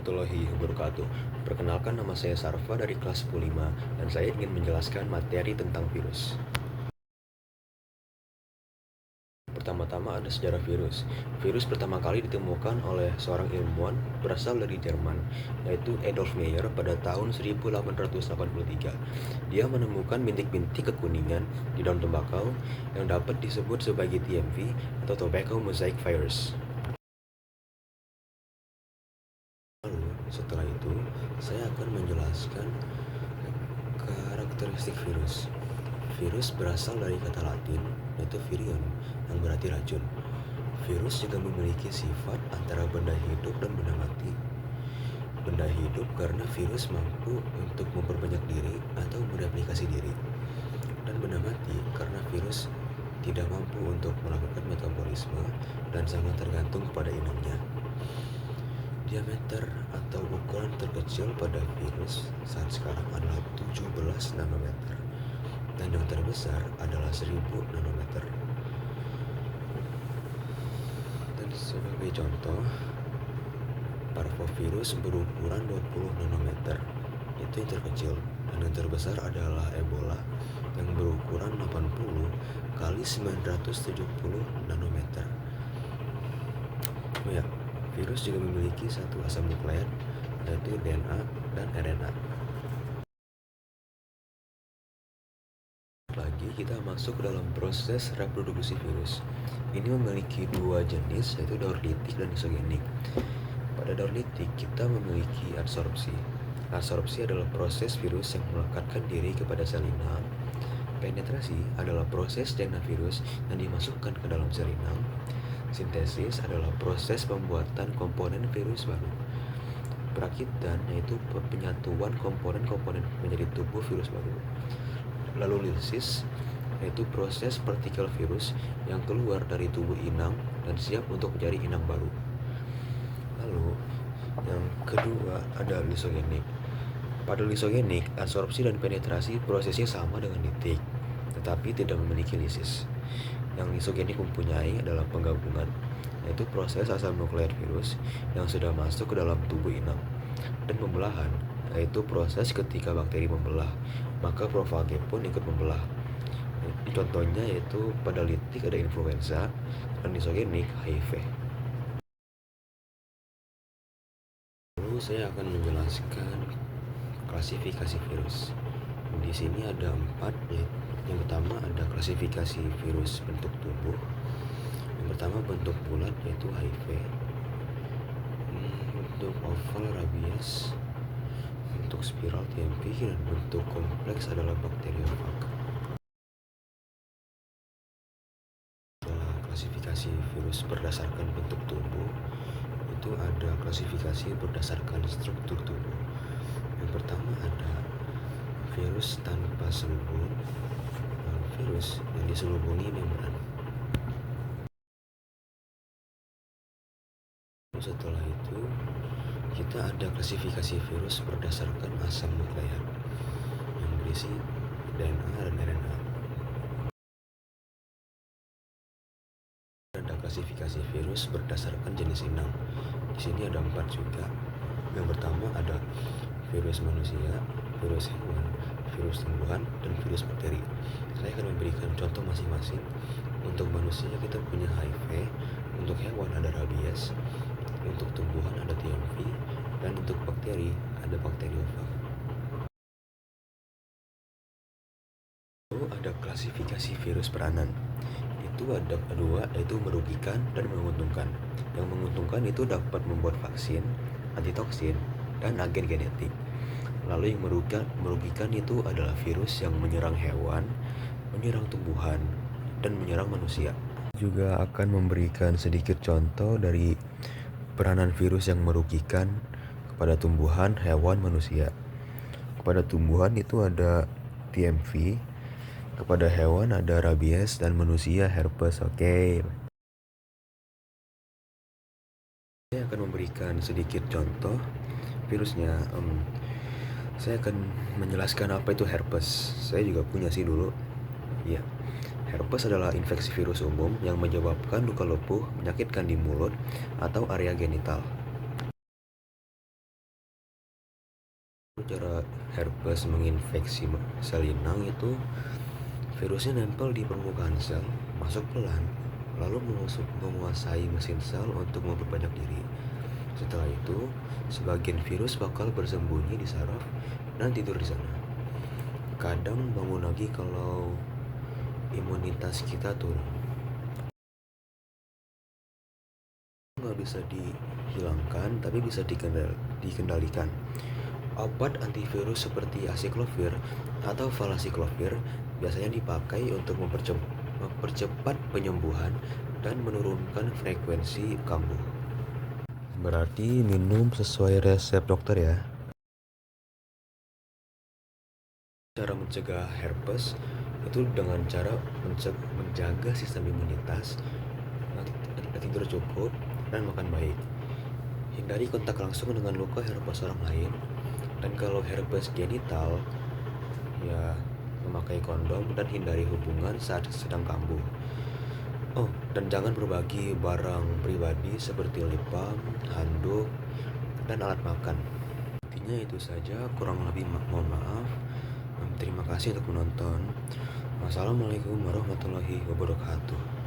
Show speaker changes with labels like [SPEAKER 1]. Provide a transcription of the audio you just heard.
[SPEAKER 1] warahmatullahi wabarakatuh. Perkenalkan, nama saya Sarfa dari kelas 10 dan saya ingin menjelaskan materi tentang virus. Pertama-tama ada sejarah virus. Virus pertama kali ditemukan oleh seorang ilmuwan berasal dari Jerman, yaitu Adolf Meyer pada tahun 1883. Dia menemukan bintik-bintik kekuningan di daun tembakau yang dapat disebut sebagai TMV atau Tobacco Mosaic Virus. Lalu, setelah itu, saya akan menjelaskan karakteristik virus. Virus berasal dari kata Latin, yaitu virion, yang berarti racun. Virus juga memiliki sifat antara benda hidup dan benda mati. Benda hidup karena virus mampu untuk memperbanyak diri atau mereplikasi diri. Dan benda mati karena virus tidak mampu untuk melakukan metabolisme dan sangat tergantung pada inangnya. Diameter atau ukuran terkecil pada virus saat sekarang adalah 17 nanometer dan yang terbesar adalah 1000 nanometer. Dan sebagai contoh, parvovirus berukuran 20 nanometer, itu yang terkecil, dan yang terbesar adalah Ebola yang berukuran 80 kali 970 nanometer. Oh ya, virus juga memiliki satu asam nukleat, yaitu DNA dan RNA. Lagi kita masuk ke dalam proses reproduksi virus. Ini memiliki dua jenis, yaitu daur litik dan isogenik. Pada daur litik kita memiliki adsorpsi. Adsorpsi adalah proses virus yang melekatkan diri kepada sel inang. Penetrasi adalah proses DNA virus yang dimasukkan ke dalam sel inang. Sintesis adalah proses pembuatan komponen virus baru. Perakitan yaitu penyatuan komponen-komponen menjadi tubuh virus baru. Lalu lisis yaitu proses partikel virus yang keluar dari tubuh inang dan siap untuk menjadi inang baru. Lalu yang kedua ada lisogenik. Pada lisogenik, adsorpsi dan penetrasi prosesnya sama dengan litik, tetapi tidak memiliki lisis. Yang lisogenik mempunyai adalah penggabungan, yaitu proses asam nukleat virus yang sudah masuk ke dalam tubuh inang, dan pembelahan, yaitu proses ketika bakteri membelah, maka profage pun ikut membelah. Contohnya yaitu pada litik ada influenza dan lisogenik HIV. Lalu saya akan menjelaskan klasifikasi virus. Di sini ada 4. Yang pertama ada klasifikasi virus bentuk tubuh. Yang pertama bentuk bulat yaitu HIV. Bentuk oval rabies. Bentuk spiral TMV dan bentuk kompleks adalah bakteriofag. Setelah klasifikasi virus berdasarkan bentuk tubuh, itu ada klasifikasi berdasarkan struktur tubuh. Yang pertama ada virus tanpa selubung dan virus yang diselubungi membran. Setelah itu kita ada klasifikasi virus berdasarkan asam nukleat yang berisi DNA dan RNA. Ada klasifikasi virus berdasarkan jenis inang. Di sini ada 4 juga. Yang pertama ada virus manusia, virus hewan, virus tumbuhan, dan virus bakteri. Saya akan memberikan contoh masing-masing. Untuk manusia kita punya HIV, untuk hewan ada rabies, untuk tumbuhan ada TMV, dan untuk bakteri ada bakteriofag. Lalu ada klasifikasi virus peranan. Itu ada dua, yaitu merugikan dan menguntungkan. Yang menguntungkan itu dapat membuat vaksin, antitoksin, dan agen genetik. Lalu yang merugikan itu adalah virus yang menyerang hewan, menyerang tumbuhan, dan menyerang manusia. Juga akan memberikan sedikit contoh dari peranan virus yang merugikan kepada tumbuhan, hewan, manusia. Kepada tumbuhan itu ada TMV, kepada hewan ada rabies, dan manusia herpes. Oke. Saya akan memberikan sedikit contoh virusnya. Saya akan menjelaskan apa itu herpes. Saya juga punya sih dulu. Ya, herpes adalah infeksi virus umum yang menyebabkan luka lepuh menyakitkan di mulut atau area genital. cara herpes menginfeksi sel inang itu virusnya nempel di permukaan sel, masuk pelan, lalu menguasai mesin sel untuk memperbanyak diri. Setelah itu, sebagian virus bakal bersembunyi di saraf dan tidur di sana. Kadang bangun lagi kalau imunitas kita turun. Nggak bisa dihilangkan, tapi bisa dikendalikan. Obat antivirus seperti acyclovir atau valacyclovir biasanya dipakai untuk mempercepat penyembuhan dan menurunkan frekuensi kambuh. Berarti minum sesuai resep dokter ya. Cara mencegah herpes itu dengan cara menjaga sistem imunitas, tidur cukup, dan makan baik. Hindari kontak langsung dengan luka herpes orang lain, dan kalau herpes genital ya memakai kondom dan hindari hubungan saat sedang kambuh. Oh, dan jangan berbagi barang pribadi seperti lip balm, handuk, dan alat makan. Intinya itu saja, kurang lebih mohon maaf. Terima kasih untuk menonton. Wassalamualaikum warahmatullahi wabarakatuh.